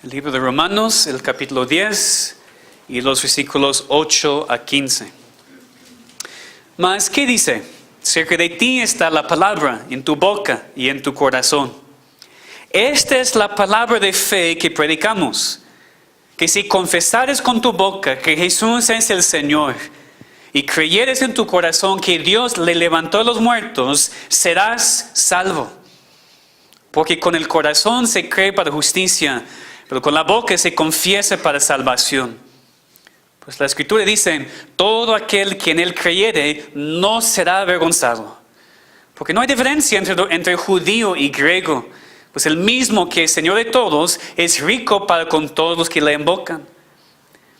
El libro de Romanos, el capítulo 10 y los versículos 8 a 15. Mas, ¿qué dice? Cerca de ti está la palabra en tu boca y en tu corazón. Esta es la palabra de fe que predicamos, que si confesares con tu boca que Jesús es el Señor y creyeres en tu corazón que Dios le levantó de los muertos, serás salvo. Porque con el corazón se cree para justicia, pero con la boca se confiesa para salvación. Pues la Escritura dice, todo aquel que en él creyere no será avergonzado. Porque no hay diferencia entre judío y griego, pues el mismo que es Señor de todos es rico para con todos los que le invocan.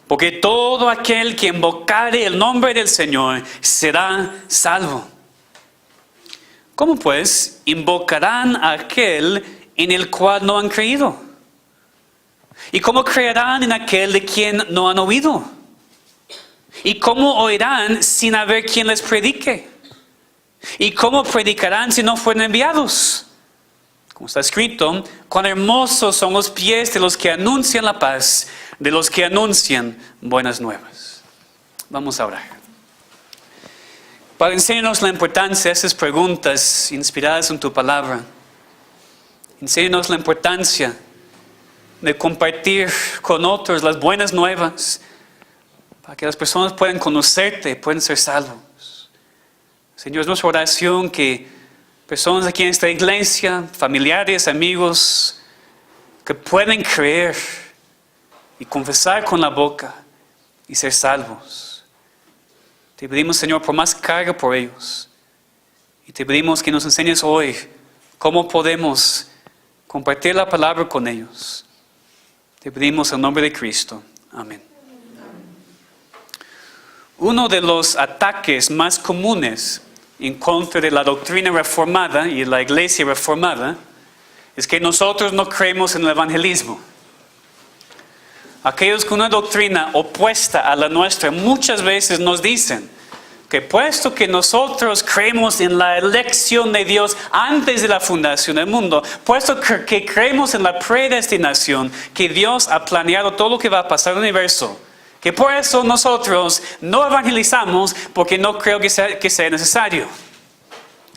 Porque todo aquel que invocare el nombre del Señor será salvo. ¿Cómo pues invocarán a aquel en el cual no han creído? ¿Y cómo creerán en aquel de quien no han oído? ¿Y cómo oirán sin haber quien les predique? ¿Y cómo predicarán si no fueron enviados? Como está escrito, cuán hermosos son los pies de los que anuncian la paz, de los que anuncian buenas nuevas. Vamos a orar. Para enseñarnos la importancia de esas preguntas inspiradas en tu palabra. Enséñanos la importancia de compartir con otros las buenas nuevas, para que las personas puedan conocerte, puedan ser salvos. Señor, es nuestra oración que personas aquí en esta iglesia, familiares, amigos, que pueden creer y confesar con la boca y ser salvos. Te pedimos, Señor, por más carga por ellos. Y te pedimos que nos enseñes hoy cómo podemos compartir la palabra con ellos. Te pedimos en nombre de Cristo. Amén. Uno de los ataques más comunes en contra de la doctrina reformada y la iglesia reformada es que nosotros no creemos en el evangelismo. Aquellos con una doctrina opuesta a la nuestra muchas veces nos dicen que puesto que nosotros creemos en la elección de Dios antes de la fundación del mundo, puesto que creemos en la predestinación, que Dios ha planeado todo lo que va a pasar en el universo, que por eso nosotros no evangelizamos porque no creo que sea necesario.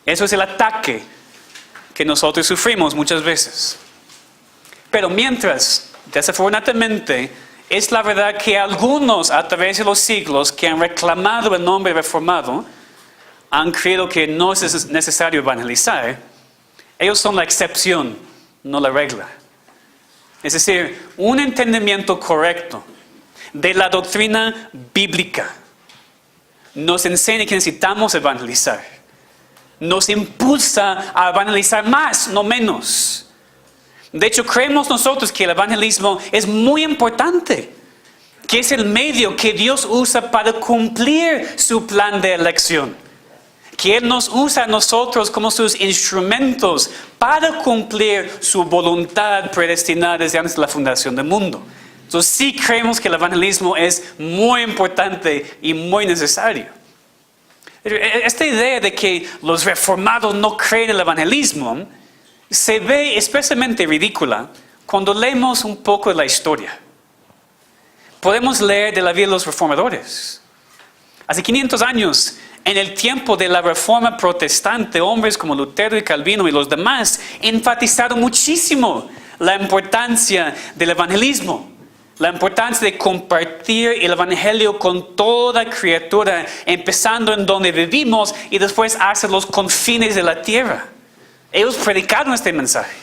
Eso es el ataque que nosotros sufrimos muchas veces. Pero mientras, desafortunadamente, es la verdad que algunos a través de los siglos que han reclamado el nombre reformado han creído que no es necesario evangelizar. Ellos son la excepción, no la regla. Es decir, un entendimiento correcto de la doctrina bíblica nos enseña que necesitamos evangelizar. Nos impulsa a evangelizar más, no menos. De hecho, creemos nosotros que el evangelismo es muy importante, que es el medio que Dios usa para cumplir su plan de elección, que Él nos usa a nosotros como sus instrumentos para cumplir su voluntad predestinada desde antes de la fundación del mundo. Entonces sí creemos que el evangelismo es muy importante y muy necesario. Esta idea de que los reformados no creen en el evangelismo se ve especialmente ridícula cuando leemos un poco de la historia. Podemos leer de la vida de los reformadores. Hace 500 años, en el tiempo de la Reforma Protestante, hombres como Lutero y Calvino y los demás enfatizaron muchísimo la importancia del evangelismo, la importancia de compartir el evangelio con toda criatura, empezando en donde vivimos y después hasta los confines de la tierra. Ellos predicaron este mensaje.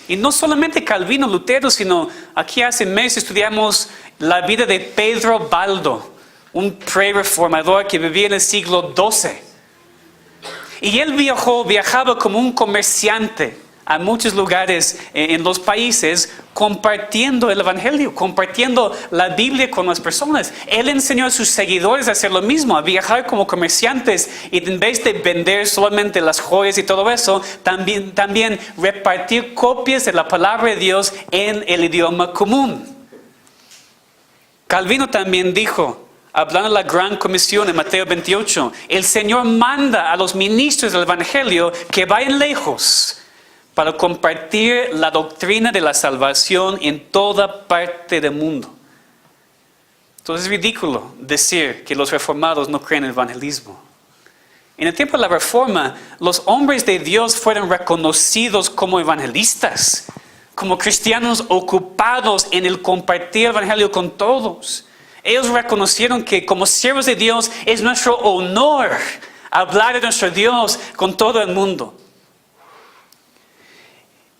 Y no solamente Calvino, Lutero, sino aquí hace meses estudiamos la vida de Pedro Baldo, un pre-reformador que vivía en el siglo XII. Y él viajaba como un comerciante a muchos lugares en los países compartiendo el evangelio, compartiendo la Biblia con las personas. Él enseñó a sus seguidores a hacer lo mismo, a viajar como comerciantes y en vez de vender solamente las joyas y todo eso, también repartir copias de la palabra de Dios en el idioma común. Calvino también dijo, hablando de la gran comisión en Mateo 28, el Señor manda a los ministros del evangelio que vayan lejos para compartir la doctrina de la salvación en toda parte del mundo. Entonces es ridículo decir que los reformados no creen en el evangelismo. En el tiempo de la Reforma, los hombres de Dios fueron reconocidos como evangelistas, como cristianos ocupados en el compartir el evangelio con todos. Ellos reconocieron que como siervos de Dios es nuestro honor hablar de nuestro Dios con todo el mundo.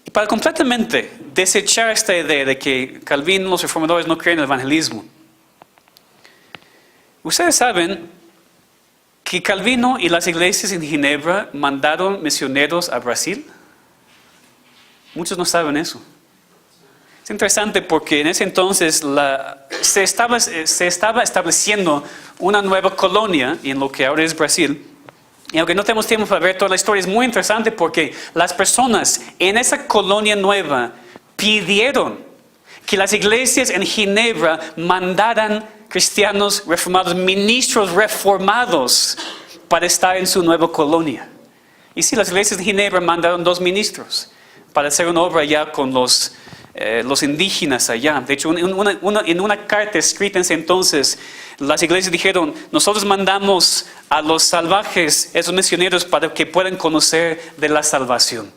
Y para completamente desechar esta idea de que Calvino y los reformadores no creen en el evangelismo, ustedes saben que Calvino y las iglesias en Ginebra mandaron misioneros a Brasil. Muchos no saben eso. Es interesante porque en ese entonces se estaba estableciendo una nueva colonia en lo que ahora es Brasil. Y aunque no tenemos tiempo para ver toda la historia, es muy interesante porque las personas en esa colonia nueva pidieron que las iglesias en Ginebra mandaran cristianos reformados, ministros reformados para estar en su nueva colonia. Y sí, las iglesias de Ginebra mandaron 2 ministros para hacer una obra allá con los indígenas allá. De hecho, en una carta escrita en ese entonces, las iglesias dijeron, nosotros mandamos a los salvajes, esos misioneros, para que puedan conocer de la salvación.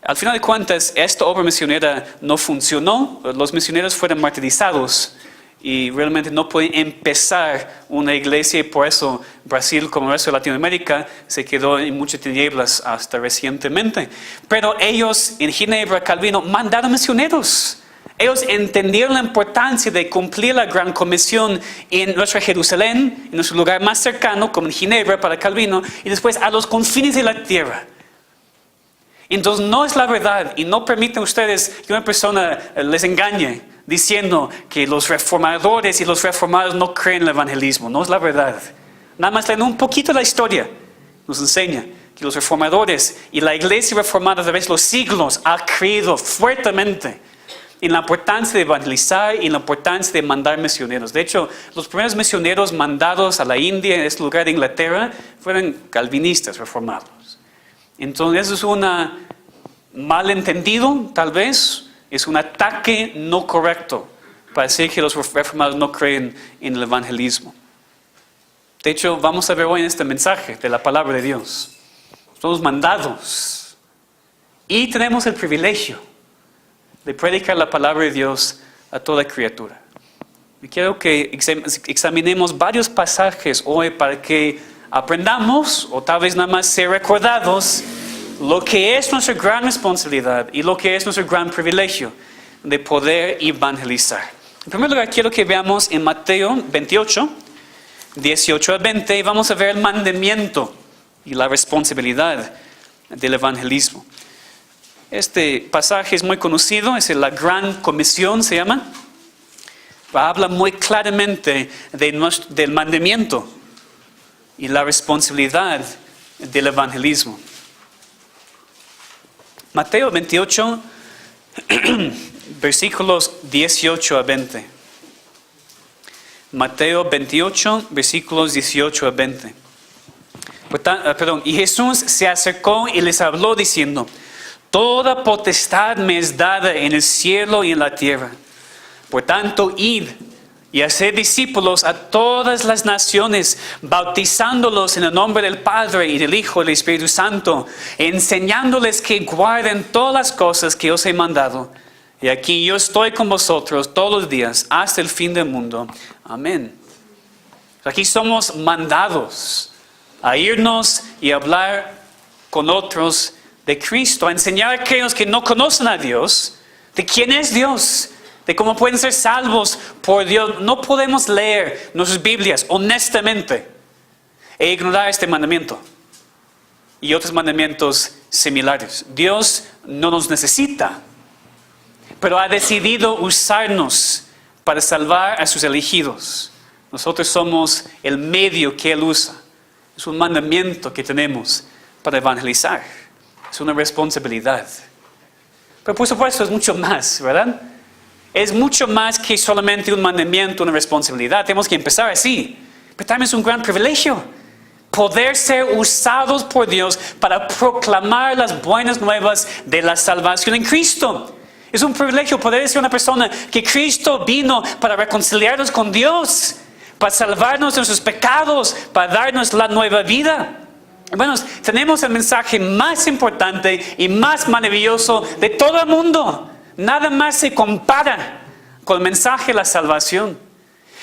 Al final de cuentas, esta obra misionera no funcionó, los misioneros fueron martirizados y realmente no pueden empezar una iglesia, y por eso Brasil, como el resto de Latinoamérica, se quedó en muchas tinieblas hasta recientemente. Pero ellos en Ginebra, Calvino, mandaron misioneros. Ellos entendieron la importancia de cumplir la gran comisión en nuestra Jerusalén, en nuestro lugar más cercano, como en Ginebra para Calvino, y después a los confines de la tierra. Entonces no es la verdad, y no permiten ustedes que una persona les engañe diciendo que los reformadores y los reformados no creen en el evangelismo. No es la verdad. Nada más leyendo un poquito la historia nos enseña que los reformadores y la iglesia reformada a través de los siglos ha creído fuertemente en la importancia de evangelizar y en la importancia de mandar misioneros. De hecho, los primeros misioneros mandados a la India, en este lugar de Inglaterra, fueron calvinistas reformados. Entonces eso es un malentendido, tal vez. Es un ataque no correcto para decir que los reformados no creen en el evangelismo. De hecho, vamos a ver hoy en este mensaje de la palabra de Dios. Somos mandados y tenemos el privilegio de predicar la palabra de Dios a toda criatura. Y quiero que examinemos varios pasajes hoy para que aprendamos, o tal vez nada más ser recordados, lo que es nuestra gran responsabilidad y lo que es nuestro gran privilegio de poder evangelizar. En primer lugar, quiero que veamos en Mateo 28, 18 a 20, y vamos a ver el mandamiento y la responsabilidad del evangelismo. Este pasaje es muy conocido, es la Gran Comisión, se llama. Habla muy claramente del mandamiento y la responsabilidad del evangelismo. Mateo 28, versículos 18 a 20. Mateo 28, versículos 18 a 20. Y Jesús se acercó y les habló diciendo, toda potestad me es dada en el cielo y en la tierra. Por tanto, id y haced discípulos a todas las naciones, bautizándolos en el nombre del Padre y del Hijo y del Espíritu Santo, enseñándoles que guarden todas las cosas que os he mandado. Y aquí yo estoy con vosotros todos los días hasta el fin del mundo. Amén. Aquí somos mandados a irnos y hablar con otros de Cristo, a enseñar a aquellos que no conocen a Dios, de quién es Dios, de cómo pueden ser salvos por Dios. No podemos leer nuestras Biblias honestamente e ignorar este mandamiento y otros mandamientos similares. Dios no nos necesita, pero ha decidido usarnos para salvar a sus elegidos. Nosotros somos el medio que Él usa. Es un mandamiento que tenemos para evangelizar. Es una responsabilidad. Pero por supuesto es mucho más, ¿verdad? Es mucho más que solamente un mandamiento, una responsabilidad. Tenemos que empezar así. Pero también es un gran privilegio poder ser usados por Dios para proclamar las buenas nuevas de la salvación en Cristo. Es un privilegio poder decir a una persona que Cristo vino para reconciliarnos con Dios, para salvarnos de nuestros pecados, para darnos la nueva vida. Hermanos, tenemos el mensaje más importante y más maravilloso de todo el mundo. Nada más se compara con el mensaje de la salvación.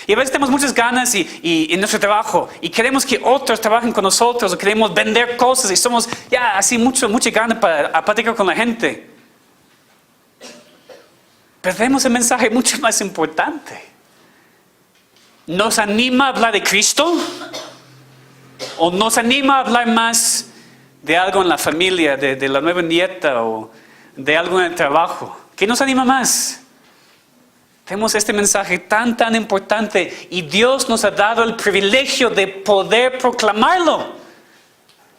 Y a veces tenemos muchas ganas en nuestro trabajo y queremos que otros trabajen con nosotros o queremos vender cosas y somos ya así mucha ganas para platicar con la gente. Perdemos el mensaje mucho más importante. ¿Nos anima a hablar de Cristo? ¿O nos anima a hablar más de algo en la familia, de la nueva nieta o de algo en el trabajo? ¿Qué nos anima más? Tenemos este mensaje tan importante y Dios nos ha dado el privilegio de poder proclamarlo.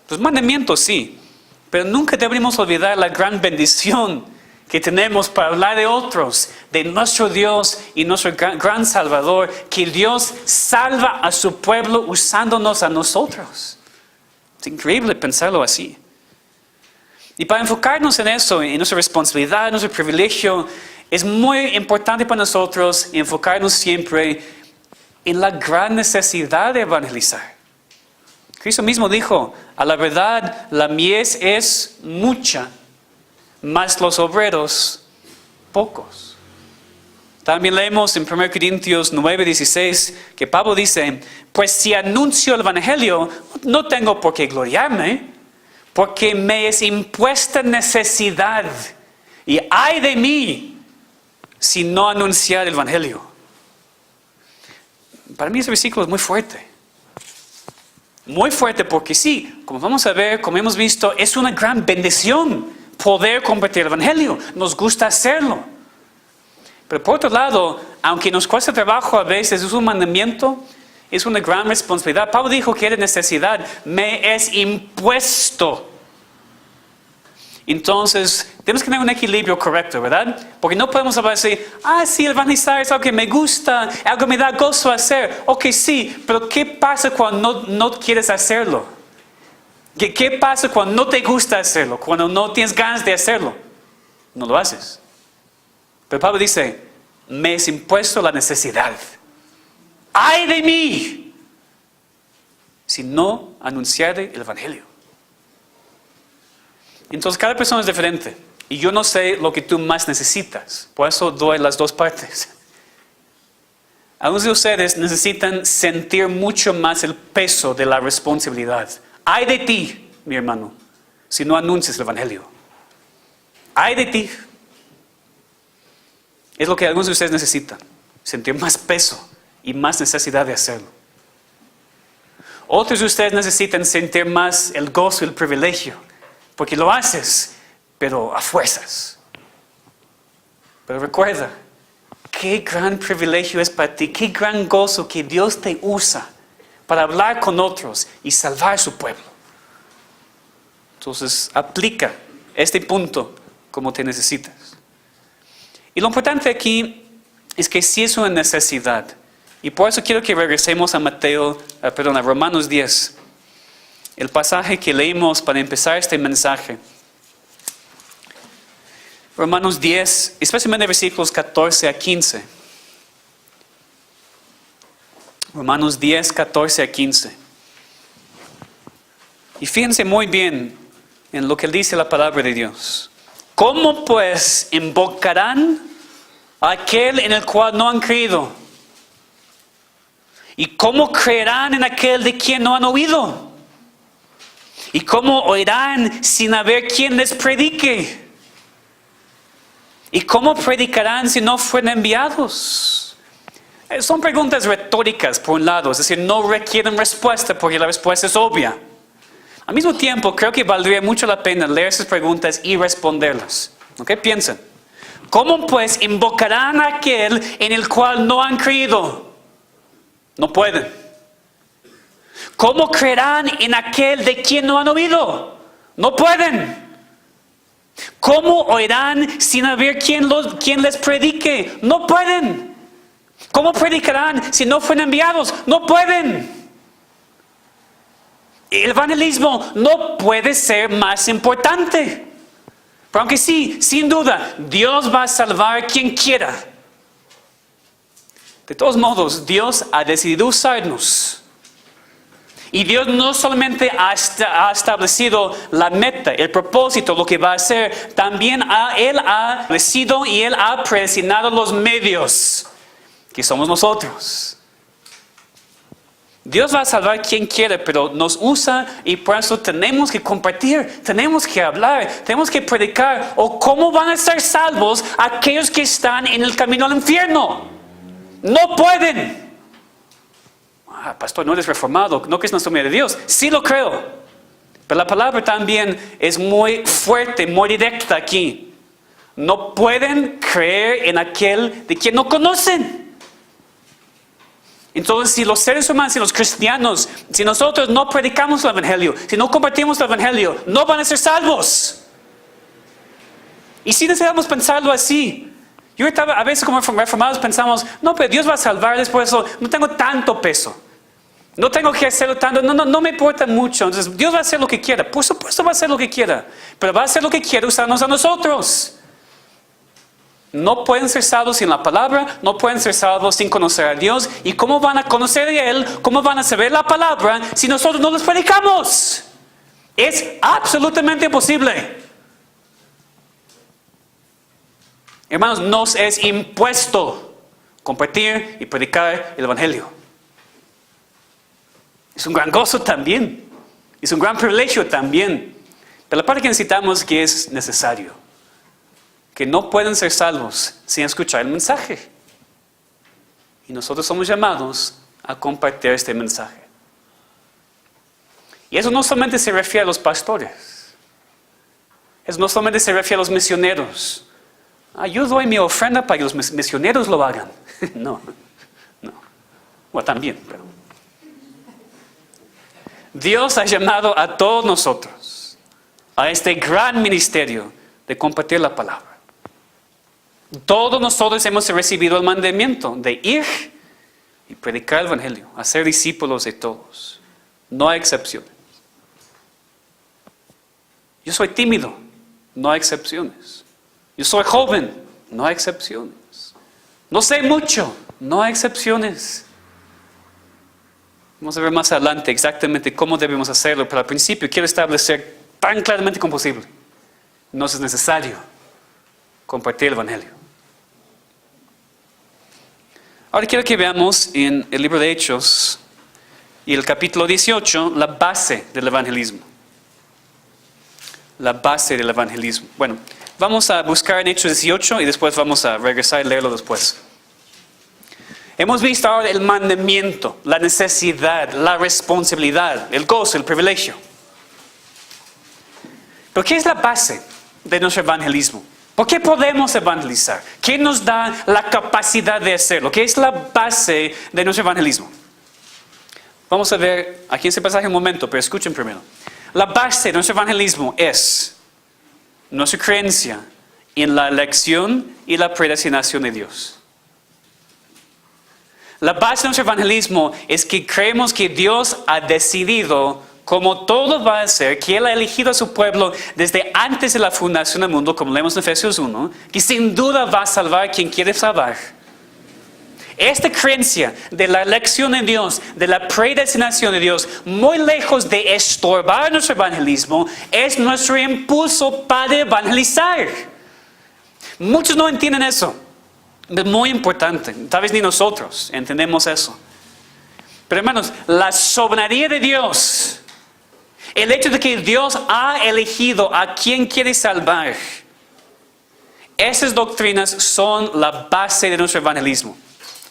Los mandamientos sí, pero nunca deberíamos olvidar la gran bendición que tenemos para hablar de otros, de nuestro Dios y nuestro gran Salvador, que Dios salva a su pueblo usándonos a nosotros. Es increíble pensarlo así. Y para enfocarnos en eso, en nuestra responsabilidad, en nuestro privilegio, es muy importante para nosotros enfocarnos siempre en la gran necesidad de evangelizar. Cristo mismo dijo, a la verdad, la mies es mucha, mas los obreros pocos. También leemos en 1 Corintios 9:16 que Pablo dice, pues si anuncio el evangelio, no tengo por qué gloriarme, porque me es impuesta necesidad, y ay de mí si no anunciar el evangelio. Para mí ese versículo es muy fuerte. Muy fuerte porque sí, como vamos a ver, como hemos visto, es una gran bendición poder compartir el evangelio. Nos gusta hacerlo. Pero por otro lado, aunque nos cuesta trabajo a veces, es un mandamiento, es una gran responsabilidad. Pablo dijo que era necesidad, me es impuesto. Entonces, tenemos que tener un equilibrio correcto, ¿verdad? Porque no podemos hablar así, sí, el evangelizar es algo que me gusta, algo que me da gozo hacer. Ok, sí, pero ¿qué pasa cuando no quieres hacerlo? ¿Qué pasa cuando no te gusta hacerlo? Cuando no tienes ganas de hacerlo. No lo haces. Pero Pablo dice, me es impuesto la necesidad. ¡Ay de mí! Si no anunciare el evangelio. Entonces cada persona es diferente. Y yo no sé lo que tú más necesitas. Por eso doy las dos partes. Algunos de ustedes necesitan sentir mucho más el peso de la responsabilidad. Ay de ti, mi hermano, si no anuncias el evangelio. Ay de ti. Es lo que algunos de ustedes necesitan. Sentir más peso y más necesidad de hacerlo. Otros de ustedes necesitan sentir más el gozo y el privilegio. Porque lo haces, pero a fuerzas. Pero recuerda, qué gran privilegio es para ti, qué gran gozo que Dios te usa para hablar con otros y salvar a su pueblo. Entonces, aplica este punto como te necesitas. Y lo importante aquí es que sí es una necesidad. Y por eso quiero que regresemos a a Romanos 10. El pasaje que leímos para empezar este mensaje. Romanos 10, especialmente versículos 14 a 15. Romanos 10, 14 a 15. Y fíjense muy bien en lo que dice la palabra de Dios. ¿Cómo pues invocarán a aquel en el cual no han creído? ¿Y cómo creerán en aquel de quien no han oído? ¿Y cómo oirán sin haber quien les predique? ¿Y cómo predicarán si no fueron enviados? Son preguntas retóricas por un lado, es decir, no requieren respuesta porque la respuesta es obvia. Al mismo tiempo, creo que valdría mucho la pena leer esas preguntas y responderlas. ¿Ok? Piensen. ¿Cómo pues invocarán a aquel en el cual no han creído? No pueden. ¿Cómo creerán en aquel de quien no han oído? No pueden. ¿Cómo oirán sin haber quien les predique? No pueden. ¿Cómo predicarán si no fueron enviados? No pueden. El evangelismo no puede ser más importante. Pero aunque sí, sin duda, Dios va a salvar a quien quiera. De todos modos, Dios ha decidido usarnos. Y Dios no solamente ha establecido la meta, el propósito, lo que va a hacer, también Él ha establecido y Él ha predestinado los medios, que somos nosotros. Dios va a salvar a quien quiere, pero nos usa y por eso tenemos que compartir, tenemos que hablar, tenemos que predicar. ¿O cómo van a ser salvos aquellos que están en el camino al infierno? No pueden. Pastor, no eres reformado, no crees en la soberanía de Dios. Sí lo creo. Pero la palabra también es muy fuerte, muy directa aquí. No pueden creer en aquel de quien no conocen. Entonces, si los seres humanos, si los cristianos, si nosotros no predicamos el evangelio, si no compartimos el evangelio, no van a ser salvos. Y si necesitamos pensarlo así. Yo a veces como reformados pensamos, no, pero Dios va a salvarles, por eso no tengo tanto peso. No tengo que hacerlo tanto, no me importa mucho. Entonces, Dios va a hacer lo que quiera. Por supuesto va a hacer lo que quiera. Pero va a hacer lo que quiera usarnos a nosotros. No pueden ser salvos sin la palabra, no pueden ser salvos sin conocer a Dios. ¿Y cómo van a conocer a Él? ¿Cómo van a saber la palabra si nosotros no les predicamos? Es absolutamente imposible. Hermanos, nos es impuesto compartir y predicar el evangelio. Es un gran gozo también. Es un gran privilegio también. Pero la parte que necesitamos es que es necesario. Que no pueden ser salvos sin escuchar el mensaje. Y nosotros somos llamados a compartir este mensaje. Y eso no solamente se refiere a los pastores. Eso no solamente se refiere a los misioneros. Yo doy mi ofrenda para que los misioneros lo hagan. No. Bueno, también, pero. Dios ha llamado a todos nosotros a este gran ministerio de compartir la palabra. Todos nosotros hemos recibido el mandamiento de ir y predicar el evangelio, hacer discípulos de todos. No hay excepciones. Yo soy tímido, no hay excepciones. Yo soy joven, no hay excepciones. No sé mucho, no hay excepciones. Vamos a ver más adelante exactamente cómo debemos hacerlo, pero al principio quiero establecer tan claramente como posible. Nos es necesario compartir el evangelio. Ahora quiero que veamos en el libro de Hechos y el capítulo 18 la base del evangelismo. La base del evangelismo. Bueno, vamos a buscar en Hechos 18 y después vamos a regresar y leerlo después. Hemos visto ahora el mandamiento, la necesidad, la responsabilidad, el gozo, el privilegio. Pero ¿qué es la base de nuestro evangelismo? ¿Por qué podemos evangelizar? ¿Qué nos da la capacidad de hacerlo? ¿Qué es la base de nuestro evangelismo? Vamos a ver aquí ese pasaje un momento, pero escuchen primero. La base de nuestro evangelismo es nuestra creencia en la elección y la predestinación de Dios. La base de nuestro evangelismo es que creemos que Dios ha decidido, como todo va a ser, que Él ha elegido a su pueblo desde antes de la fundación del mundo, como leemos en Efesios 1, que sin duda va a salvar a quien quiere salvar. Esta creencia de la elección de Dios, de la predestinación de Dios, muy lejos de estorbar nuestro evangelismo, es nuestro impulso para evangelizar. Muchos no entienden eso. Es muy importante. Tal vez ni nosotros entendemos eso. Pero hermanos, la soberanía de Dios, el hecho de que Dios ha elegido a quien quiere salvar, esas doctrinas son la base de nuestro evangelismo.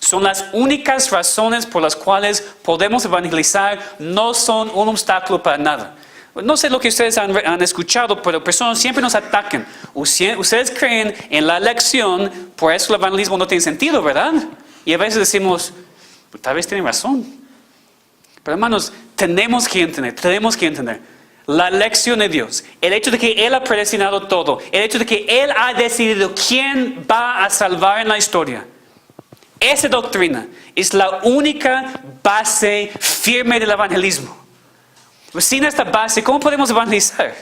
Son las únicas razones por las cuales podemos evangelizar, no son un obstáculo para nada. No sé lo que ustedes han escuchado, pero personas siempre nos atacan. Ustedes creen en la elección, por eso el evangelismo no tiene sentido, ¿verdad? Y a veces decimos, pues, tal vez tienen razón. Pero hermanos, tenemos que entender la elección de Dios, el hecho de que Él ha predestinado todo, el hecho de que Él ha decidido quién va a salvar en la historia. Esa doctrina es la única base firme del evangelismo. Sin esta base, ¿cómo podemos evangelizar?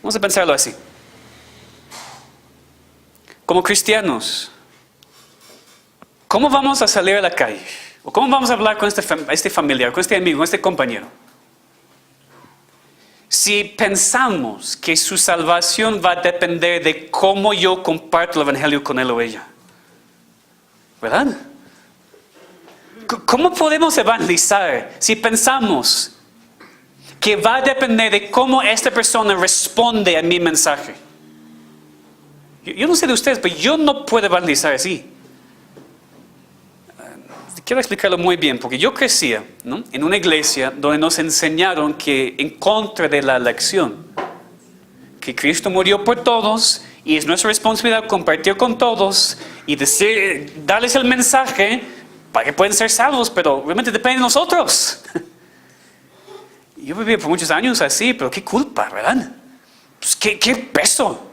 Vamos a pensarlo así. Como cristianos, ¿cómo vamos a salir a la calle? ¿O cómo vamos a hablar con este familiar, con este amigo, con este compañero? Si pensamos que su salvación va a depender de cómo yo comparto el evangelio con él o ella. ¿Verdad? ¿Cómo podemos evangelizar si pensamos que va a depender de cómo esta persona responde a mi mensaje? Yo no sé de ustedes, pero yo no puedo evangelizar así. Quiero explicarlo muy bien, porque yo crecía, ¿no?, en una iglesia donde nos enseñaron que en contra de la elección, que Cristo murió por todos y es nuestra responsabilidad compartir con todos y darles el mensaje para que puedan ser salvos, pero realmente depende de nosotros. Yo viví por muchos años así, pero qué culpa, ¿verdad? Pues qué peso.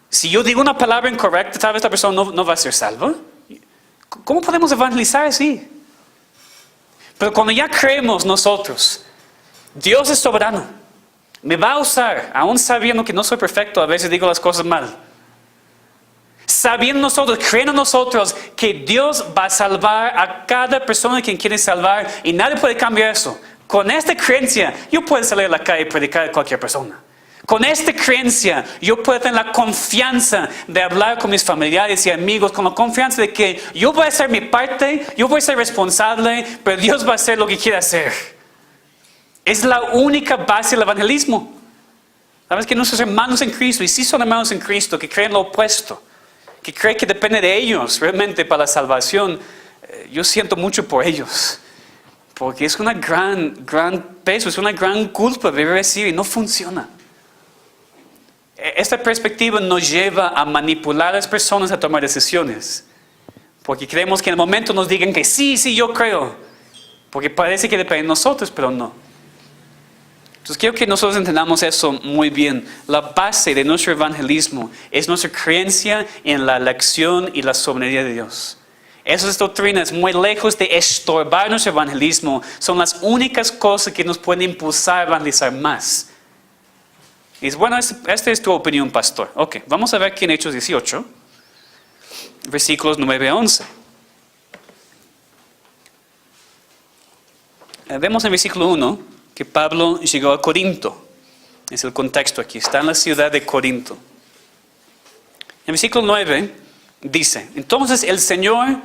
Si yo digo una palabra incorrecta, tal vez la persona no va a ser salva. ¿Cómo podemos evangelizar así? Pero cuando ya creemos nosotros, Dios es soberano, me va a usar, aún sabiendo que no soy perfecto, a veces digo las cosas mal. Sabiendo nosotros, creyendo nosotros que Dios va a salvar a cada persona que quiere salvar y nadie puede cambiar eso. Con esta creencia, yo puedo salir a la calle y predicar a cualquier persona. Con esta creencia, yo puedo tener la confianza de hablar con mis familiares y amigos, con la confianza de que yo voy a hacer mi parte, yo voy a ser responsable, pero Dios va a hacer lo que quiere hacer. Es la única base del evangelismo. Sabes que nuestros hermanos en Cristo, y sí son hermanos en Cristo, que creen lo opuesto, que creen que depende de ellos realmente para la salvación, yo siento mucho por ellos. Porque es una gran peso, es una gran culpa de recibir y no funciona. Esta perspectiva nos lleva a manipular a las personas a tomar decisiones. Porque creemos que en el momento nos digan que sí, yo creo. Porque parece que depende de nosotros, pero no. Entonces quiero que nosotros entendamos eso muy bien. La base de nuestro evangelismo es nuestra creencia en la elección y la soberanía de Dios. Esas doctrinas, muy lejos de estorbar nuestro evangelismo, son las únicas cosas que nos pueden impulsar a evangelizar más. Y es bueno, esta es tu opinión, pastor. Ok, vamos a ver aquí en Hechos 18, versículos 9 a 11. Vemos en versículo 1 que Pablo llegó a Corinto. Es el contexto aquí, está en la ciudad de Corinto. En versículo 9 dice: entonces el Señor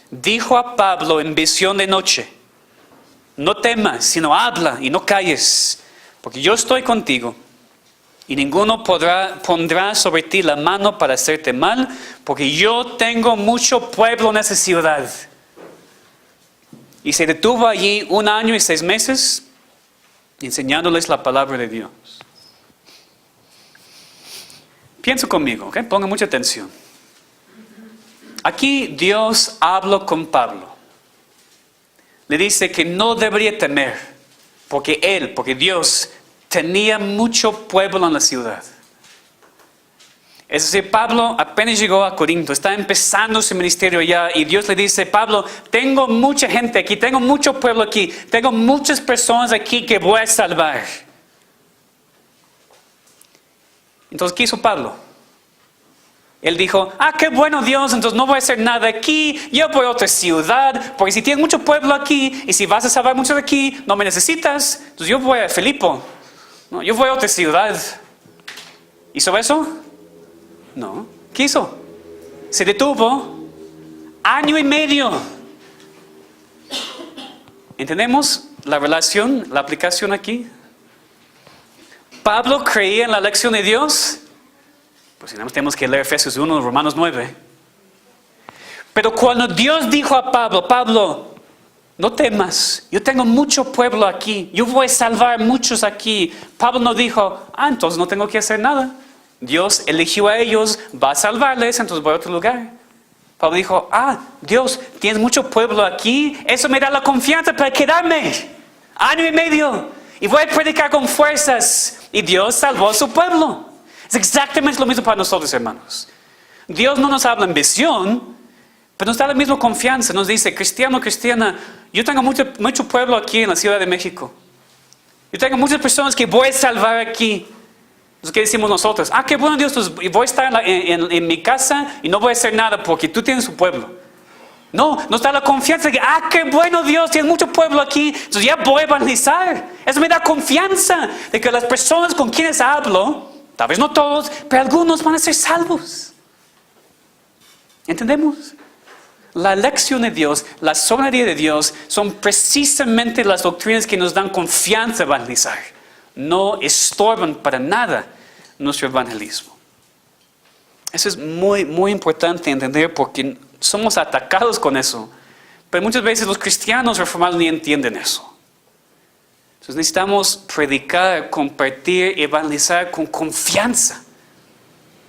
dijo a Pablo en visión de noche: no temas, sino habla y no calles, porque yo estoy contigo. Y ninguno pondrá sobre ti la mano para hacerte mal, porque yo tengo mucho pueblo en esa ciudad. Y se detuvo allí 1 año y 6 meses, enseñándoles la palabra de Dios. Piensa conmigo, ¿ok? Ponga mucha atención. Aquí Dios habló con Pablo. Le dice que no debería temer, porque Dios tenía mucho pueblo en la ciudad. Es decir, Pablo apenas llegó a Corinto, está empezando su ministerio allá, y Dios le dice: Pablo, tengo mucha gente aquí, tengo mucho pueblo aquí, tengo muchas personas aquí que voy a salvar. Entonces, ¿qué hizo Pablo? Él dijo: qué bueno, Dios, entonces no voy a hacer nada aquí, yo voy a otra ciudad, porque si tienes mucho pueblo aquí, y si vas a salvar muchos de aquí, no me necesitas, entonces yo voy a Filipo. No, yo voy a otra ciudad. ¿Hizo eso? No. ¿Qué hizo? Se detuvo 1 año y medio. ¿Entendemos la relación, la aplicación aquí? Pablo creía en la elección de Dios. Pues tenemos que leer Efesios 1, Romanos 9. Pero cuando Dios dijo a Pablo: Pablo, no temas, yo tengo mucho pueblo aquí, yo voy a salvar muchos aquí. Pablo no dijo: entonces no tengo que hacer nada. Dios eligió a ellos, va a salvarles, entonces voy a otro lugar. Pablo dijo: Dios, tienes mucho pueblo aquí, eso me da la confianza para quedarme 1 año y medio, y voy a predicar con fuerzas. Y Dios salvó a su pueblo. Es exactamente lo mismo para nosotros, hermanos. Dios no nos habla en visión, pero nos da la misma confianza. Nos dice: cristiano, cristiana, yo tengo mucho pueblo aquí en la Ciudad de México. Yo tengo muchas personas que voy a salvar aquí. Entonces, ¿qué decimos nosotros? Qué bueno Dios, pues, voy a estar en mi casa y no voy a hacer nada porque tú tienes un pueblo. No, nos da la confianza de que, qué bueno Dios, tienes mucho pueblo aquí, entonces ya voy a evangelizar. Eso me da confianza de que las personas con quienes hablo, tal vez no todos, pero algunos van a ser salvos. ¿Entendemos? La elección de Dios, la soberanía de Dios son precisamente las doctrinas que nos dan confianza a evangelizar. No estorban para nada nuestro evangelismo. Eso es muy, muy importante entender porque somos atacados con eso. Pero muchas veces los cristianos reformados ni entienden eso. Entonces necesitamos predicar, compartir, evangelizar con confianza.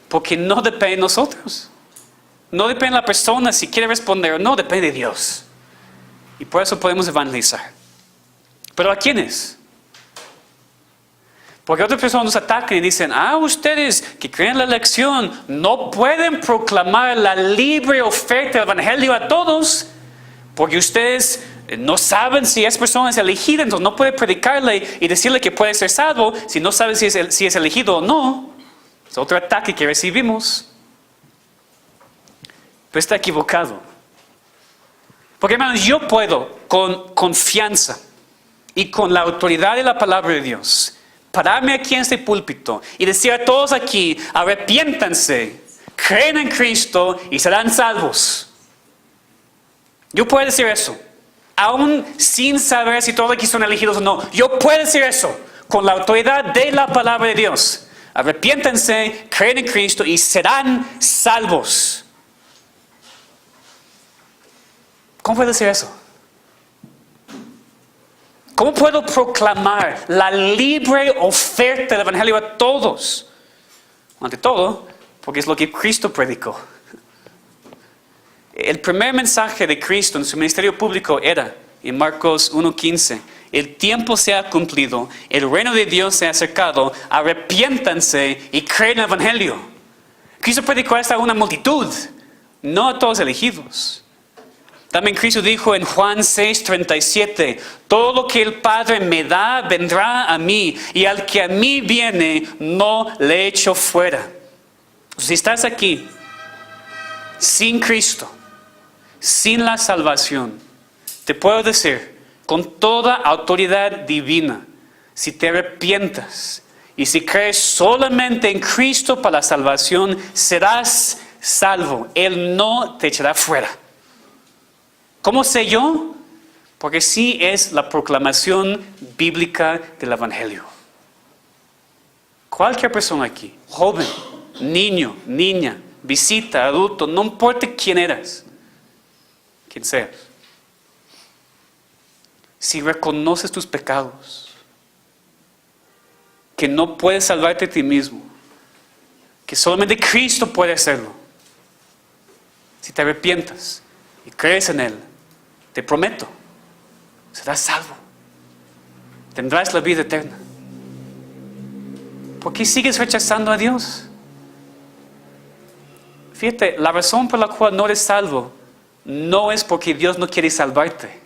Porque no depende de nosotros. No depende de la persona si quiere responder o no, depende de Dios. Y por eso podemos evangelizar. ¿Pero a quiénes? Porque otras personas nos atacan y dicen, ustedes que creen en la elección no pueden proclamar la libre oferta del evangelio a todos, porque ustedes no saben si esa persona es elegida, entonces no pueden predicarle y decirle que puede ser salvo si no saben si es elegido o no. Es otro ataque que recibimos. Pero está equivocado. Porque hermanos, yo puedo con confianza y con la autoridad de la palabra de Dios pararme aquí en este púlpito y decir a todos aquí, arrepiéntanse, creen en Cristo y serán salvos. Yo puedo decir eso, aún sin saber si todos aquí son elegidos o no. Yo puedo decir eso con la autoridad de la palabra de Dios. Arrepiéntanse, creen en Cristo y serán salvos. ¿Cómo puedo decir eso? ¿Cómo puedo proclamar la libre oferta del evangelio a todos? Ante todo, porque es lo que Cristo predicó. El primer mensaje de Cristo en su ministerio público era, en Marcos 1:15, el tiempo se ha cumplido, el reino de Dios se ha acercado, arrepiéntanse y creen en el evangelio. Cristo predicó esto a una multitud, no a todos elegidos. También Cristo dijo en Juan 6:37, todo lo que el Padre me da vendrá a mí, y al que a mí viene no le echo fuera. Si estás aquí sin Cristo, sin la salvación, te puedo decir con toda autoridad divina, si te arrepientas y si crees solamente en Cristo para la salvación, serás salvo. Él no te echará fuera. ¿Cómo sé yo? Porque sí es la proclamación bíblica del evangelio. Cualquier persona aquí, joven, niño, niña, visita, adulto, no importa quién eres, quien seas. Si reconoces tus pecados, que no puedes salvarte a ti mismo, que solamente Cristo puede hacerlo, si te arrepientas y crees en Él, te prometo, serás salvo. Tendrás la vida eterna. ¿Por qué sigues rechazando a Dios? Fíjate, la razón por la cual no eres salvo no es porque Dios no quiere salvarte.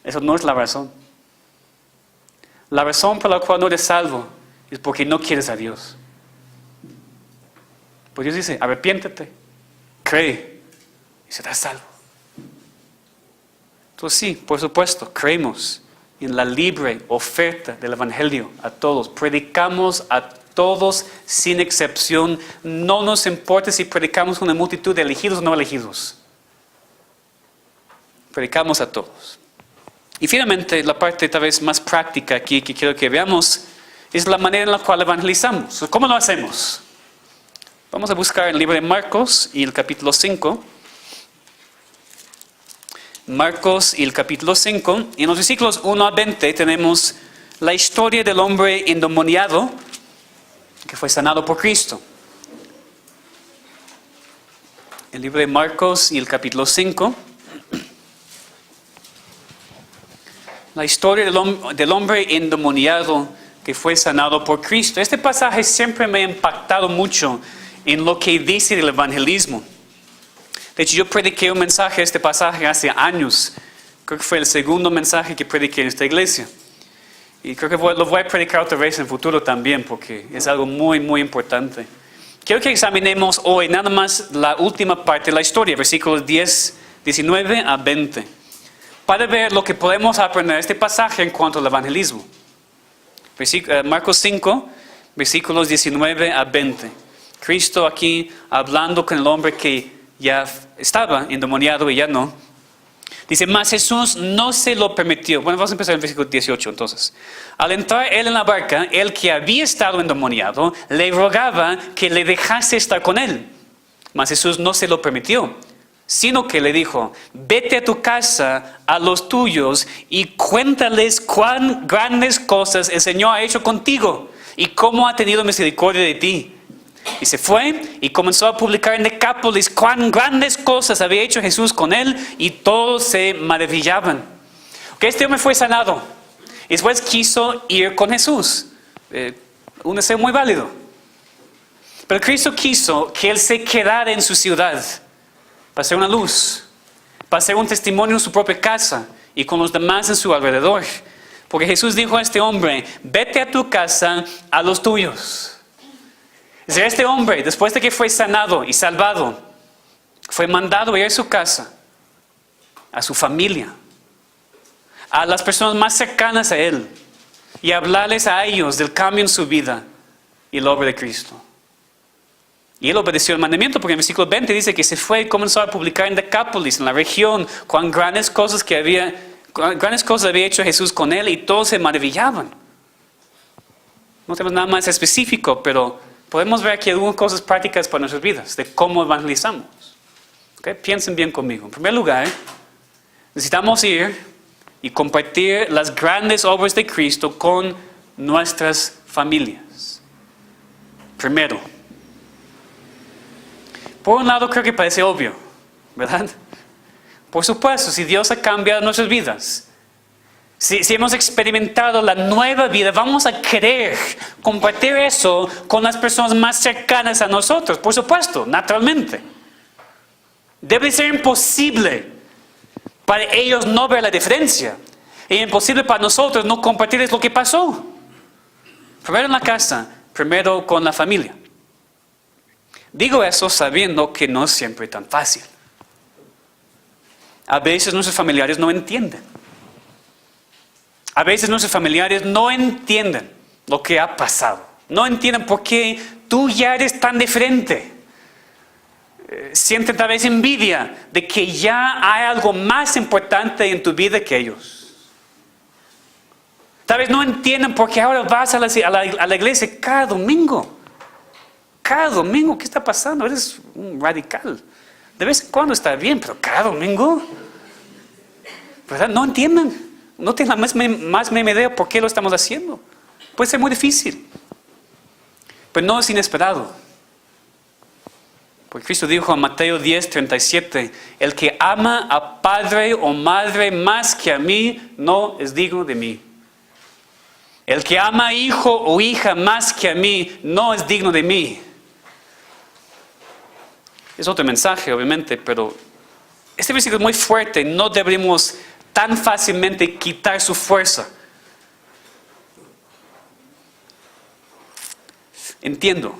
Eso no es la razón. La razón por la cual no eres salvo es porque no quieres a Dios. Pues Dios dice, arrepiéntete, cree y serás salvo. Entonces sí, por supuesto, creemos en la libre oferta del evangelio a todos. Predicamos a todos sin excepción. No nos importa si predicamos a una multitud de elegidos o no elegidos. Predicamos a todos. Y finalmente, la parte tal vez más práctica aquí que quiero que veamos es la manera en la cual evangelizamos. ¿Cómo lo hacemos? Vamos a buscar el libro de Marcos y el capítulo 5. Marcos y el capítulo 5. En los versículos 1 a 20 tenemos la historia del hombre endemoniado que fue sanado por Cristo. El libro de Marcos y el capítulo 5. La historia del hombre endemoniado que fue sanado por Cristo. Este pasaje siempre me ha impactado mucho en lo que dice del evangelismo. De hecho, yo prediqué un mensaje de este pasaje hace años. Creo que fue el segundo mensaje que prediqué en esta iglesia. Y creo que lo voy a predicar otra vez en el futuro también, porque es algo muy, muy importante. Quiero que examinemos hoy nada más la última parte de la historia, versículos 19 a 20, para ver lo que podemos aprender de este pasaje en cuanto al evangelismo. Marcos 5, versículos 19 a 20. Cristo aquí hablando con el hombre que ya estaba endemoniado y ya no. Dice, mas Jesús no se lo permitió. Bueno, vamos a empezar en el versículo 18 entonces. Al entrar él en la barca, el que había estado endemoniado le rogaba que le dejase estar con él. Mas Jesús no se lo permitió, sino que le dijo, vete a tu casa, a los tuyos, y cuéntales cuán grandes cosas el Señor ha hecho contigo, y cómo ha tenido misericordia de ti. Y se fue y comenzó a publicar en Decápolis cuán grandes cosas había hecho Jesús con él, y todos se maravillaban. Que este hombre fue sanado, y después quiso ir con Jesús. Un deseo muy válido. Pero Cristo quiso que él se quedara en su ciudad, para ser una luz, para ser un testimonio en su propia casa y con los demás en su alrededor. Porque Jesús dijo a este hombre, vete a tu casa, a los tuyos. Es decir, este hombre, después de que fue sanado y salvado, fue mandado a ir a su casa, a su familia, a las personas más cercanas a él, y hablarles a ellos del cambio en su vida y la obra de Cristo. Y él obedeció el mandamiento, porque en el versículo 20 dice que se fue y comenzó a publicar en Decápolis, en la región, cuán grandes cosas había hecho Jesús con él, y todos se maravillaban. No tenemos nada más específico, pero podemos ver aquí algunas cosas prácticas para nuestras vidas, de cómo evangelizamos. ¿Okay? Piensen bien conmigo. En primer lugar, necesitamos ir y compartir las grandes obras de Cristo con nuestras familias. Primero. Por un lado, creo que parece obvio, ¿verdad? Por supuesto, si Dios ha cambiado nuestras vidas, si hemos experimentado la nueva vida, vamos a querer compartir eso con las personas más cercanas a nosotros. Por supuesto, naturalmente. Debe ser imposible para ellos no ver la diferencia. Y imposible para nosotros no compartirles lo que pasó. Primero en la casa, primero con la familia. Digo eso sabiendo que no es siempre tan fácil. A veces nuestros familiares no entienden. A veces nuestros familiares no entienden lo que ha pasado. No entienden por qué tú ya eres tan diferente. Sienten tal vez envidia de que ya hay algo más importante en tu vida que ellos. Tal vez no entienden por qué ahora vas a la iglesia cada domingo. Cada domingo, ¿qué está pasando? Eres un radical. De vez en cuando está bien, pero cada domingo, ¿verdad? No entienden. No tienen la más mínima idea por qué lo estamos haciendo. Puede ser muy difícil, pero no es inesperado. Porque Cristo dijo en Mateo 10:37, el que ama a padre o madre más que a mí, no es digno de mí. El que ama a hijo o hija más que a mí, no es digno de mí. Es otro mensaje, obviamente, pero este versículo es muy fuerte. No deberíamos tan fácilmente quitar su fuerza. Entiendo,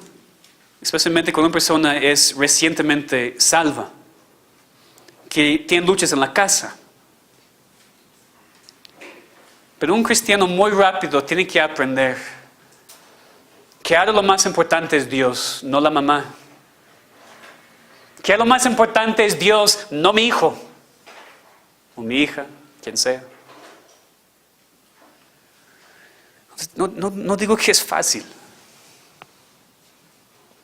especialmente cuando una persona es recientemente salva, que tiene luchas en la casa. Pero un cristiano muy rápido tiene que aprender que ahora lo más importante es Dios, no la mamá. Que lo más importante es Dios, no mi hijo o mi hija, quien sea. No digo que es fácil,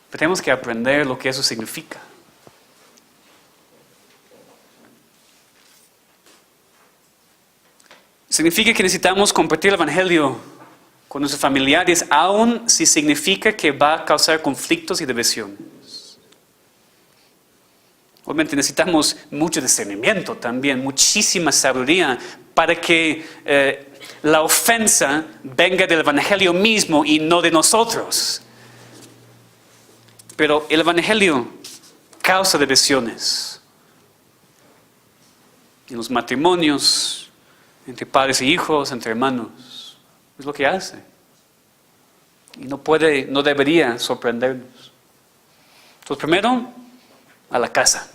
pero tenemos que aprender lo que eso significa. Significa que necesitamos compartir el evangelio con nuestros familiares, aun si significa que va a causar conflictos y divisiones. Obviamente necesitamos mucho discernimiento también, muchísima sabiduría para que la ofensa venga del evangelio mismo y no de nosotros. Pero el evangelio causa divisiones. en los matrimonios, entre padres y hijos, entre hermanos. Es lo que hace. Y no debería sorprendernos. Entonces, primero, a la casa.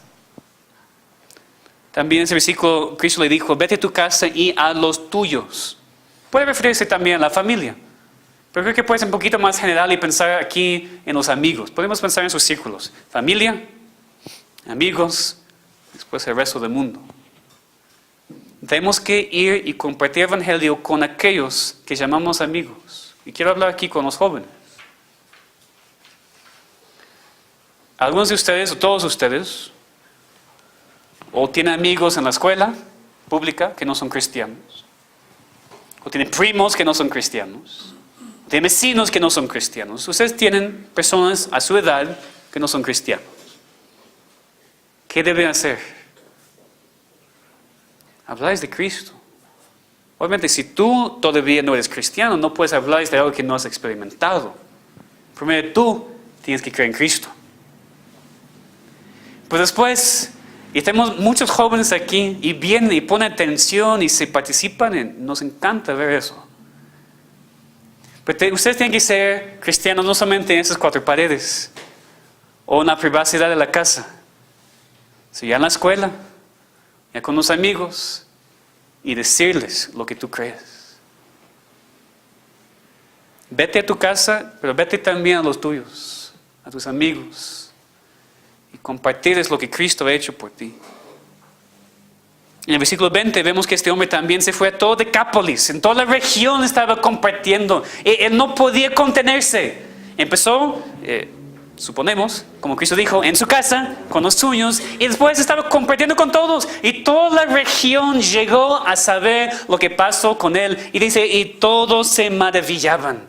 También en ese versículo, Cristo le dijo, vete a tu casa y a los tuyos. Puede referirse también a la familia. Pero creo que puede ser un poquito más general y pensar aquí en los amigos. Podemos pensar en sus círculos. Familia, amigos, después el resto del mundo. Tenemos que ir y compartir el evangelio con aquellos que llamamos amigos. Y quiero hablar aquí con los jóvenes. Algunos de ustedes, o todos ustedes, o tienen amigos en la escuela pública que no son cristianos. O tienen primos que no son cristianos. Tienen vecinos que no son cristianos. Ustedes tienen personas a su edad que no son cristianos. ¿Qué deben hacer? Habláis de Cristo. Obviamente, si tú todavía no eres cristiano, no puedes hablar de algo que no has experimentado. Primero tú tienes que creer en Cristo. Pues después, y tenemos muchos jóvenes aquí, y vienen y ponen atención y se participan, nos encanta ver eso. Pero ustedes tienen que ser cristianos no solamente en esas cuatro paredes, o en la privacidad de la casa, sino ya en la escuela, ya con los amigos, y decirles lo que tú crees. Vete a tu casa, pero vete también a los tuyos, a tus amigos, y compartirles lo que Cristo ha hecho por ti. En el versículo 20 vemos que este hombre también se fue a todo Decápolis, en toda la región estaba compartiendo. Él no podía contenerse. Empezó, suponemos, como Cristo dijo, en su casa, con los suyos, y después estaba compartiendo con todos. Y toda la región llegó a saber lo que pasó con él. Y dice, y todos se maravillaban.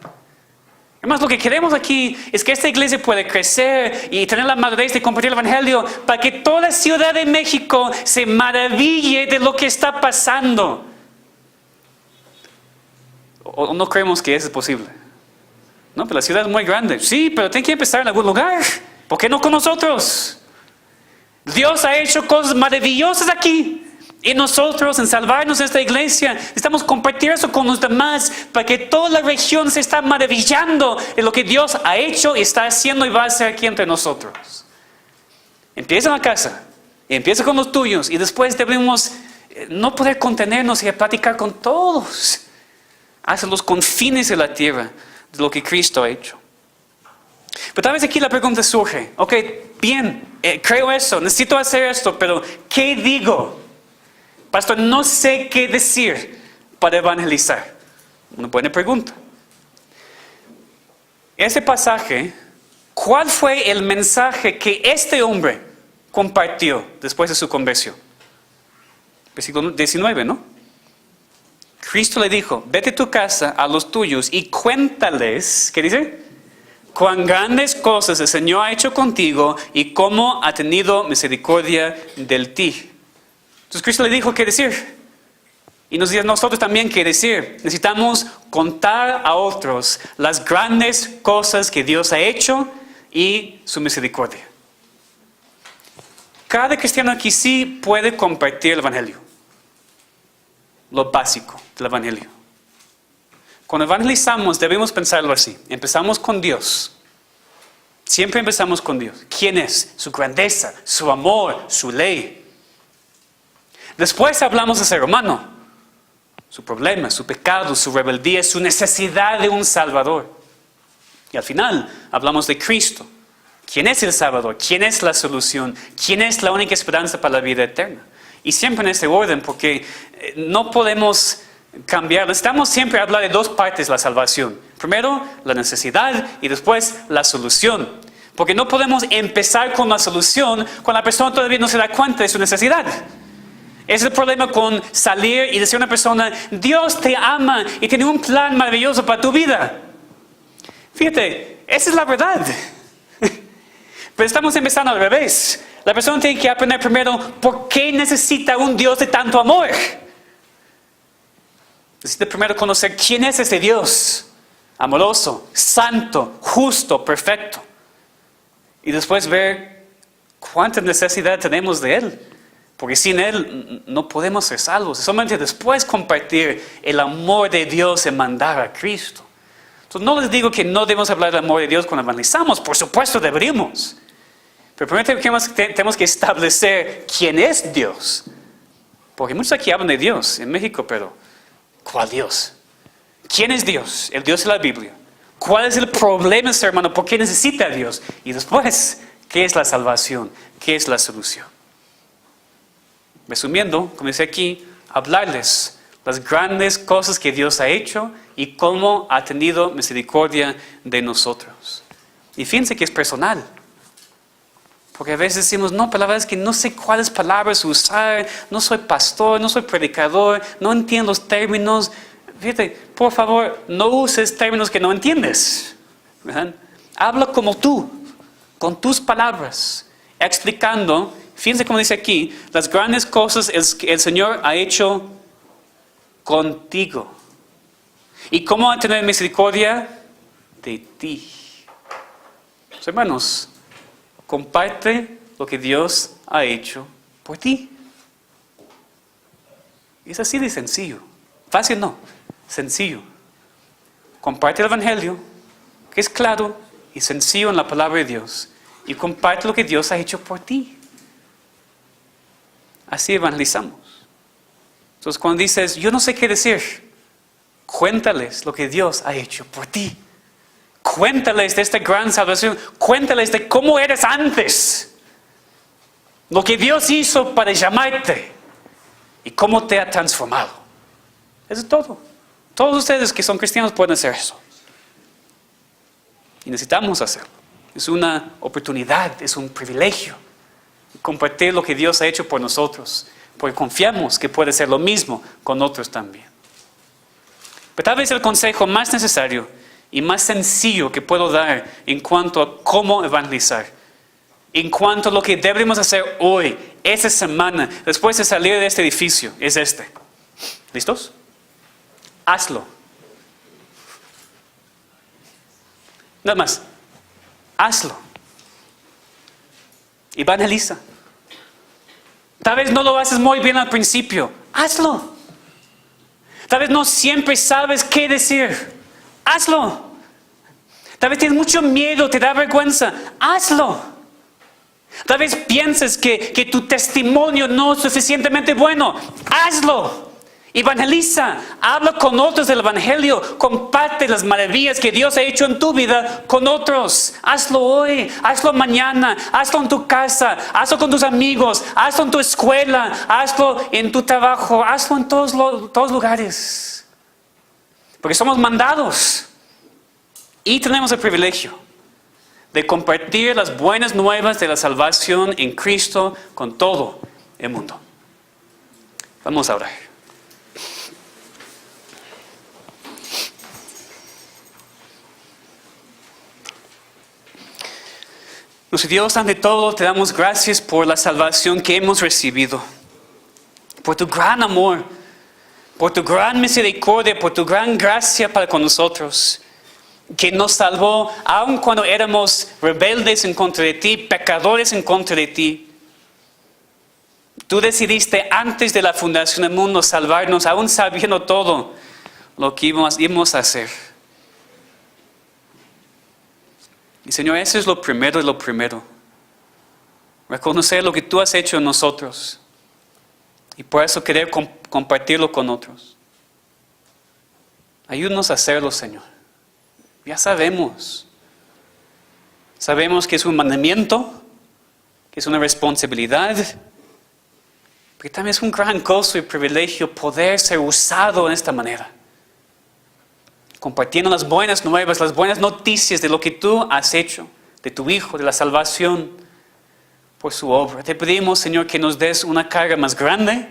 Además, lo que queremos aquí es que esta iglesia pueda crecer y tener la madurez de compartir el evangelio para que toda la Ciudad de México se maraville de lo que está pasando. ¿O no creemos que eso es posible? No, pero la ciudad es muy grande. Sí, pero tiene que empezar en algún lugar. ¿Por qué no con nosotros? Dios ha hecho cosas maravillosas aquí. Y nosotros, en salvarnos de esta iglesia, necesitamos compartir eso con los demás para que toda la región se está maravillando de lo que Dios ha hecho y está haciendo y va a hacer aquí entre nosotros. Empieza en la casa, empieza con los tuyos y después debemos no poder contenernos y platicar con todos hacia los confines de la tierra de lo que Cristo ha hecho. Pero tal vez aquí la pregunta surge, ok, bien, creo eso, necesito hacer esto, pero ¿qué digo? Pastor, no sé qué decir para evangelizar. Una buena pregunta. Ese pasaje, ¿cuál fue el mensaje que este hombre compartió después de su conversión? Versículo 19, ¿no? Cristo le dijo, vete a tu casa a los tuyos y cuéntales, ¿qué dice? Cuán grandes cosas el Señor ha hecho contigo y cómo ha tenido misericordia de ti. Entonces Cristo le dijo qué decir. Y nos dice a nosotros también qué decir. Necesitamos contar a otros las grandes cosas que Dios ha hecho y su misericordia. Cada cristiano aquí sí puede compartir el evangelio. Lo básico del evangelio. Cuando evangelizamos debemos pensarlo así. Empezamos con Dios. Siempre empezamos con Dios. ¿Quién es? Su grandeza, su amor, su ley. Después hablamos del ser humano, su problema, su pecado, su rebeldía, su necesidad de un Salvador. Y al final hablamos de Cristo. ¿Quién es el Salvador? ¿Quién es la solución? ¿Quién es la única esperanza para la vida eterna? Y siempre en ese orden, porque no podemos cambiar. Necesitamos siempre hablar de dos partes de la salvación. Primero, la necesidad y después la solución. Porque no podemos empezar con la solución cuando la persona todavía no se da cuenta de su necesidad. Ese es el problema con salir y decir a una persona, Dios te ama y tiene un plan maravilloso para tu vida. Fíjate, esa es la verdad. Pero estamos empezando al revés. La persona tiene que aprender primero por qué necesita un Dios de tanto amor. Necesita primero conocer quién es ese Dios. Amoroso, santo, justo, perfecto. Y después ver cuánta necesidad tenemos de Él. Porque sin Él no podemos ser salvos. Solamente después compartir el amor de Dios en mandar a Cristo. Entonces no les digo que no debemos hablar del amor de Dios cuando evangelizamos. Por supuesto deberíamos. Pero primero tenemos que establecer quién es Dios. Porque muchos aquí hablan de Dios en México, pero ¿cuál Dios? ¿Quién es Dios? El Dios de la Biblia. ¿Cuál es el problema, ser hermano? ¿Por qué necesita a Dios? Y después, ¿qué es la salvación? ¿Qué es la solución? Resumiendo, como dice aquí, hablarles las grandes cosas que Dios ha hecho y cómo ha tenido misericordia de nosotros. Y fíjense que es personal. Porque a veces decimos, no, pero la verdad es que no sé cuáles palabras usar, no soy pastor, no soy predicador, no entiendo los términos. Fíjate, por favor, no uses términos que no entiendes. ¿Verdad? Habla como tú, con tus palabras, explicando. Fíjense cómo dice aquí, las grandes cosas que el Señor ha hecho contigo. ¿Y cómo va a tener misericordia de ti? Pues, hermanos, comparte lo que Dios ha hecho por ti. Es así de sencillo. Fácil no, sencillo. Comparte el Evangelio, que es claro y sencillo en la palabra de Dios. Y comparte lo que Dios ha hecho por ti. Así evangelizamos. Entonces cuando dices, yo no sé qué decir, cuéntales lo que Dios ha hecho por ti. Cuéntales de esta gran salvación. Cuéntales de cómo eres antes. Lo que Dios hizo para llamarte. Y cómo te ha transformado. Eso es todo. Todos ustedes que son cristianos pueden hacer eso. Y necesitamos hacerlo. Es una oportunidad, es un privilegio. Compartir lo que Dios ha hecho por nosotros. Porque confiamos que puede ser lo mismo con otros también. Pero tal vez el consejo más necesario y más sencillo que puedo dar en cuanto a cómo evangelizar, en cuanto a lo que debemos hacer hoy, esta semana, después de salir de este edificio, es este. ¿Listos? Hazlo. Nada más. Hazlo. Evangeliza. Tal vez no lo haces muy bien al principio. Hazlo. Tal vez no siempre sabes qué decir. Hazlo. Tal vez tienes mucho miedo, te da vergüenza. Hazlo. Tal vez pienses que tu testimonio no es suficientemente bueno. Hazlo. Evangeliza. Habla con otros del Evangelio. Comparte las maravillas que Dios ha hecho en tu vida con otros. Hazlo hoy. Hazlo mañana. Hazlo en tu casa. Hazlo con tus amigos. Hazlo en tu escuela. Hazlo en tu trabajo. Hazlo en todos lugares. Porque somos mandados. Y tenemos el privilegio de compartir las buenas nuevas de la salvación en Cristo con todo el mundo. Vamos a orar. Nuestro Dios, ante todo, te damos gracias por la salvación que hemos recibido, por tu gran amor, por tu gran misericordia, por tu gran gracia para con nosotros, que nos salvó aun cuando éramos rebeldes en contra de ti, pecadores en contra de ti. Tú decidiste antes de la fundación del mundo salvarnos, aún sabiendo todo lo que íbamos a hacer. Y Señor, eso es lo primero de lo primero. Reconocer lo que tú has hecho en nosotros. Y por eso querer compartirlo con otros. Ayúdanos a hacerlo, Señor. Ya sabemos. Sabemos que es un mandamiento, que es una responsabilidad, pero también es un gran gozo y privilegio poder ser usado en esta manera. Compartiendo las buenas nuevas, las buenas noticias de lo que tú has hecho, de tu Hijo, de la salvación por su obra. Te pedimos, Señor, que nos des una carga más grande,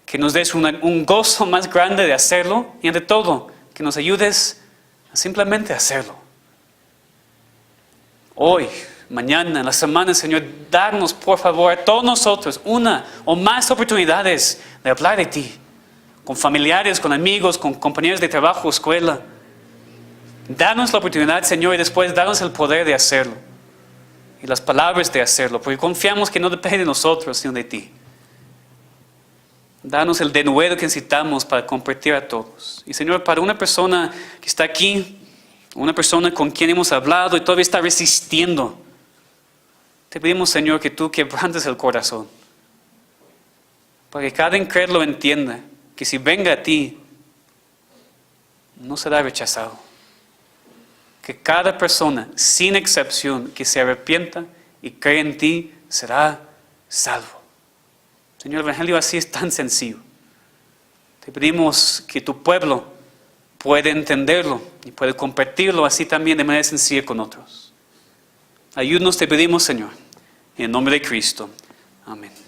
que nos des un gozo más grande de hacerlo y ante todo, que nos ayudes a simplemente hacerlo. Hoy, mañana, en la semana, Señor, darnos por favor a todos nosotros una o más oportunidades de hablar de ti, con familiares, con amigos, con compañeros de trabajo, escuela. Danos la oportunidad, Señor, y después danos el poder de hacerlo. y las palabras de hacerlo, porque confiamos que no depende de nosotros, sino de ti. Danos el denuedo que necesitamos para compartir a todos. Y Señor, para una persona que está aquí, una persona con quien hemos hablado y todavía está resistiendo, te pedimos, Señor, que tú quebrantes el corazón, para que cada incrédulo entienda que si venga a ti, no será rechazado. Que cada persona, sin excepción, que se arrepienta y cree en ti, será salvo. Señor, el Evangelio así es tan sencillo. Te pedimos que tu pueblo pueda entenderlo y pueda compartirlo así también de manera sencilla con otros. Ayúdanos, te pedimos, Señor, en el nombre de Cristo. Amén.